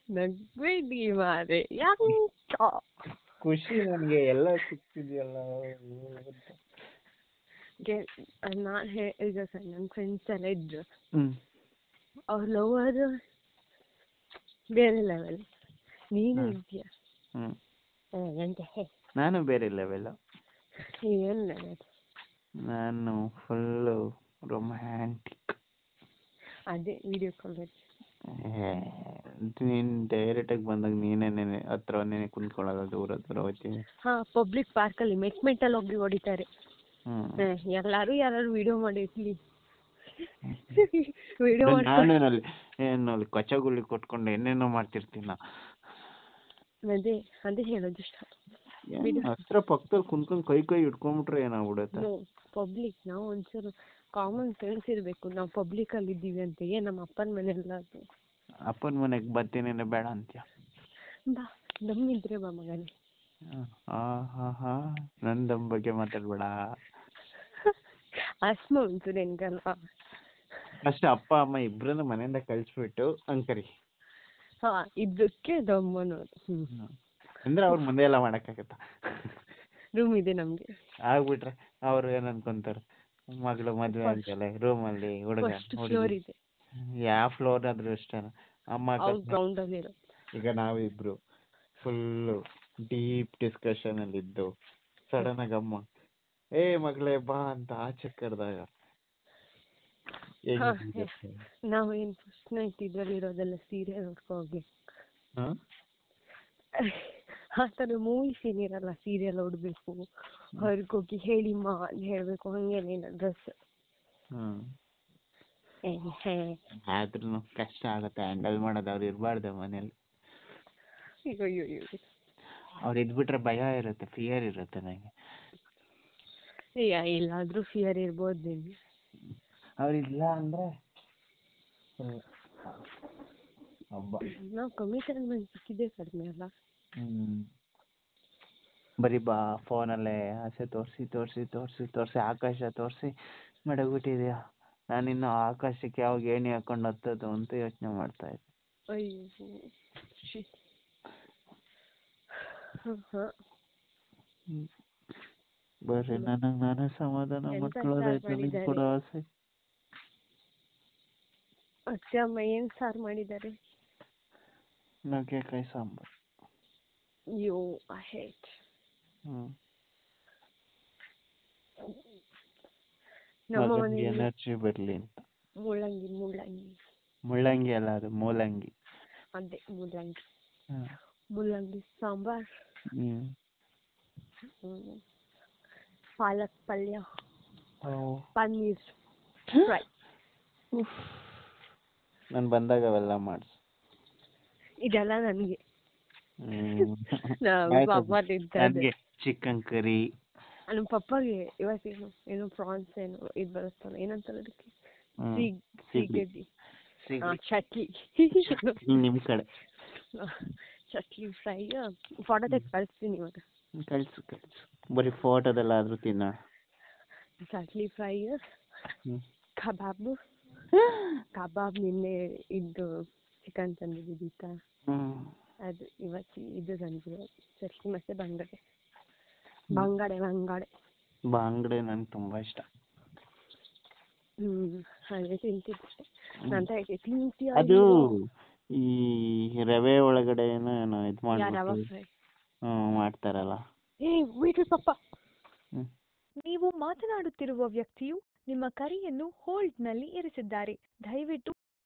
ನಗ್ಬೇಡಿ ಮಾರೆ ಯಾಕ ಖುಷಿ ನನಗೆ ಎಲ್ಲ ಸಿಗ್ತಿದೆಯಲ್ಲ. ನಾನು ಈಗ ಸರ್ ನನ್ನ ಫ್ರೆಂಡ್ಸ್ ಎಲ್ಲ ಇದ್ರು, ಹ್ಮ್ ಅವ್ರ ಲವ್ ಅದು ಬೇರೆ ಲೆವೆಲ್. ನೀನು ಇದೆಯಾ ನಾನು ಬೇರೆ ಲೆವೆಲ್. ಏನು ಲೆವೆಲ್? ನಾನು ಫುಲ್ಲು ರೊಮ್ಯಾಂಟಿಕ್. ಅದೇ ವಿಡಿಯೋ ಕಾಲ್ ನೀನ್ ಡೈರೆಕ್ಟ್ ಆಗಿ ಬಂದಾಗ ನೀನೇನೆ ಹತ್ರನೇ ಕುಂತ್ಕೊಳ್ಳೋದು, ದೂರ ದೂರ ಹೋಗ್ತೀನಿ. ಹಾ, ಪಬ್ಲಿಕ್ ಪಾರ್ಕಲ್ಲಿ ಮೆಟ್ಟಲ್ಲಿ ಒಬ್ರಿಗೆ ಹೊಡಿತಾರೆ. ಯಾರು ವಿಡಿಯೋ ಮಾಡಿರ್ಲಿ, ವಿಡಿಯೋ ನಾನೇನಲ್ಲಿ ಏನಲ್ಲಿ ಕಚ್ಚಗುಳಿ ಕೊಟ್ಕೊಂಡು ಏನೇನೋ ಮಾಡ್ತಿರ್ತೀನ. ಅದೇ ಅದೇ ಹೇಳೋದು ಇಷ್ಟ. ಹತ್ರ ಪಕ್ಕದಲ್ಲಿ ಕುಂತ್ಕೊಂಡು ಕೈ ಹಿಡ್ಕೊಂಡ್ಬಿಟ್ರೆ ಏನಾಗ್ಬಿಡುತ್ತೆ. ಪಬ್ಲಿಕ್ ನಾವು ಒಂಚೂರು ಕಾಮನ್ ಸೆನ್ಸ್ ಇರಬೇಕು. ನಾವು ಪಬ್ಲಿಕ್ ಅಲ್ಲಿ ಇದ್ದೀವಿ ಅಂತ. ನಮ್ಮ ಅಪ್ಪನ ಮನೆಯಲ್ಲ, ಅಪ್ಪನ ಮನೆಗೆ ಬರ್ತೀನಿ ಬೇಡ ಅಂತ್ಯ. ಬಾ, ದಮ್ಮಿದ್ರೆ ಬಾ ಮಗನೇ. ನನ್ ದಮ್ ಬಗ್ಗೆ ಮಾತಾಡ್ಬೇಡ. ಅಸ್ಮ ಉಂಟು ನಿನ್ಗಲ್ವಾ? ಅಷ್ಟೇ, ಅಪ್ಪ ಅಮ್ಮ ಇಬ್ರನ್ನ ಮನೆಯಿಂದ ಕಳಿಸ್ಬಿಟ್ಟು ಅಂಕರಿ. ಹಾ, ಇದಕ್ಕೆ ದಮ್ಮನು ಅಂದ್ರೆ ಅವ್ರ ಮುಂದೆ ಎಲ್ಲ ಮಾಡಕ್ಕಾಗತ್ತ? ರೂಮ್ ಇದೆ ನಮ್ಗೆ. ಆಗ್ಬಿಟ್ರೆ ಅವ್ರು ಏನ್ ಅನ್ಕೊಂತಾರೆ, ಮಗಳು ಮದ್ವೆ ಅಂತಲ್ಲ ರೂಮಲ್ಲಿ ಹುಡುಗ ಫ್ಲೋರ್ ಇದೆ. ಯಾವ ಫ್ಲೋರ್ ಆದ್ರೂ ಅಷ್ಟೇ. ಅಮ್ಮ ಗ್ರೌಂಡ್ ಅಲ್ಲಿ ಇರೋ. ಈಗ ನಾವಿಬ್ರು ಫುಲ್ಲು ಡೀಪ್ ಡಿಸ್ಕಷನ್ ಅಲ್ಲಿ ಇದ್ದು ಸಡನ್ ಆಗಿ ಅಮ್ಮ ಮಗಳೇ ಬಾ ಅಂತ ಆಚೆ ಕರೆದಾಗ ನಾವೇನ್ ಫಸ್ಟ್ ನೈಟ್ ಇದ್ರಲ್ಲಿ ಇರೋದೆಲ್ಲ ಸೀರಿಯಲ್ ನೋಡ್ಕೋಗಿ ಆ ಥರ ಮೂವಿ ಸೀನ್ ಇರಲ್ಲ, ಸೀರಿಯಲ್ ನೋಡ್ಬೇಕು, ಹೊರಗೋಗಿ ಹೇಳಿಮ್ಮ ಹೇಳ್ಬೇಕು, ಹಂಗೇನಿಲ್ಲ. ಡ್ರೆಸ್ ಆದ್ರೂ ಕಷ್ಟ ಆಗತ್ತೆ ಹ್ಯಾಂಡಲ್ ಮಾಡೋದು. ಅವ್ರು ಇರಬಾರ್ದು ಮನೇಲಿ. ಅವ್ರು ಇದ್ಬಿಟ್ರೆ ಭಯ ಇರುತ್ತೆ, ಫಿಯರ್ ಇರುತ್ತೆ ನಂಗೆ. ಎಲ್ಲಾದ್ರೂ ಫಿಯರ್ ಇರ್ಬೋದು. ಅವ್ರಿಲ್ಲ ಅಂದ್ರೆ ನಾವು ಕಮಿಟ್ಮೆಂಟ್ ಸಿಕ್ಕಿದೆ ಕಡಿಮೆ ಅಲ್ಲ. ಬರೀ ಫೋನಲ್ಲೇ ಆಸೆ ತೋರಿಸಿ ಆಕಾಶ ತೋರಿಸಿ ಮಡಗ್ಬಿಟ್ಟಿದ್ಯಾ. ನಾನಿನ್ನು ಆಕಾಶಕ್ಕೆ ಯಾವಾಗ ಏಣಿ ಹಾಕೊಂಡು ಹತ್ತದು ಅಂತ ಯೋಚನೆ ಮಾಡ್ತಾ ಇದ್ದೆ. ಬರ್ರಿ, ನನಗೆ ನಾನೇ ಸಮಾಧಾನ ಮಾಡ್ಕೊಳ್ಳೋದಾಯ್ತು ಕೂಡ ಆಸೆ. ಅತ್ತೆ ಅಮ್ಮ ಏನ್ ಸಾರು ಮಾಡಿದ್ದಾರೆ? ನುಗ್ಗೆಕಾಯಿ ಸಾಂಬಾರ್. I hate. ನಮ್ಮ ಮನೆಯಲ್ಲಿ ಎನರ್ಜಿ ಬರ್ಲಿ ಅಂತ ಮುಳ್ಳಂಗಿ ಅಲ್ಲ, ಅದು ಮೂಲಂಗಿ. ಅದೇ ಮುಳ್ಳಂಗಿ ಸಾಂಬಾರ್, ಪಾಲಕ್ ಪಲ್ಯ, ಪನ್ನೀರ್ ಫ್ರೈ. ನಾನು ಬಂದಾಗ ಅವೆಲ್ಲ ಮಾಡಿಸು. ಇದೆಲ್ಲ ನನಗೆ ಚಿಕನ್ ಕರಿ. ನಮ್ಮ ಪಪ್ಪಗೆ ಇವತ್ತೇನು ಏನೋ ಪ್ರಾನ್ಸ್ ಏನೋ ಇದು ಬರುತ್ತಲ್ಲ, ಏನಂತಾರೆ ಅದಕ್ಕೆ, ಚಟ್ಲಿ. ನಿಮ್ ಕಡೆ ಚಟ್ಲಿ ಫ್ರೈ. ಫೋಟೋ ತೆಗೆದು ಕಳಿಸ್ತೀನಿ ಇವಾಗ. ಕಳ್ಸು ಬರೀ ಫೋಟೋದಲ್ಲಾದ್ರೂ ತಿನ್ನೋಣ. ಚಟ್ಲಿ ಫ್ರೈ, ಕಬಾಬ್ ನಿನ್ನೆ ಇದ್ದು ಚಿಕನ್ ತಂದಿದ್ದಿತ್ತ, ಅದು ಇವತ್ತು ಇದು ತಂದಿರೋ ಚಟ್ಲಿ ಮತ್ತೆ ಬಂಗಾಡೆ ನಂಗೆ ತುಂಬಾ ಇಷ್ಟ. ಹಾಗೆ ತಿಂತಿದ್ದೆ ಅಂತ ತಿಂತೀಯ. ಅದು ಈ ರವೆ ಒಳಗಡೆ ಏನೋ ಇದು ಮಾಡ್ತಾರಲ್ಲ. ನೀವು ಮಾತನಾಡುತ್ತಿರುವ ವ್ಯಕ್ತಿಯು ನಿಮ್ಮ ಕರೆಯನ್ನು ಹೋಲ್ಡ್ನಲ್ಲಿ ಇರಿಸಿದ್ದಾರೆ. ದಯವಿಟ್ಟು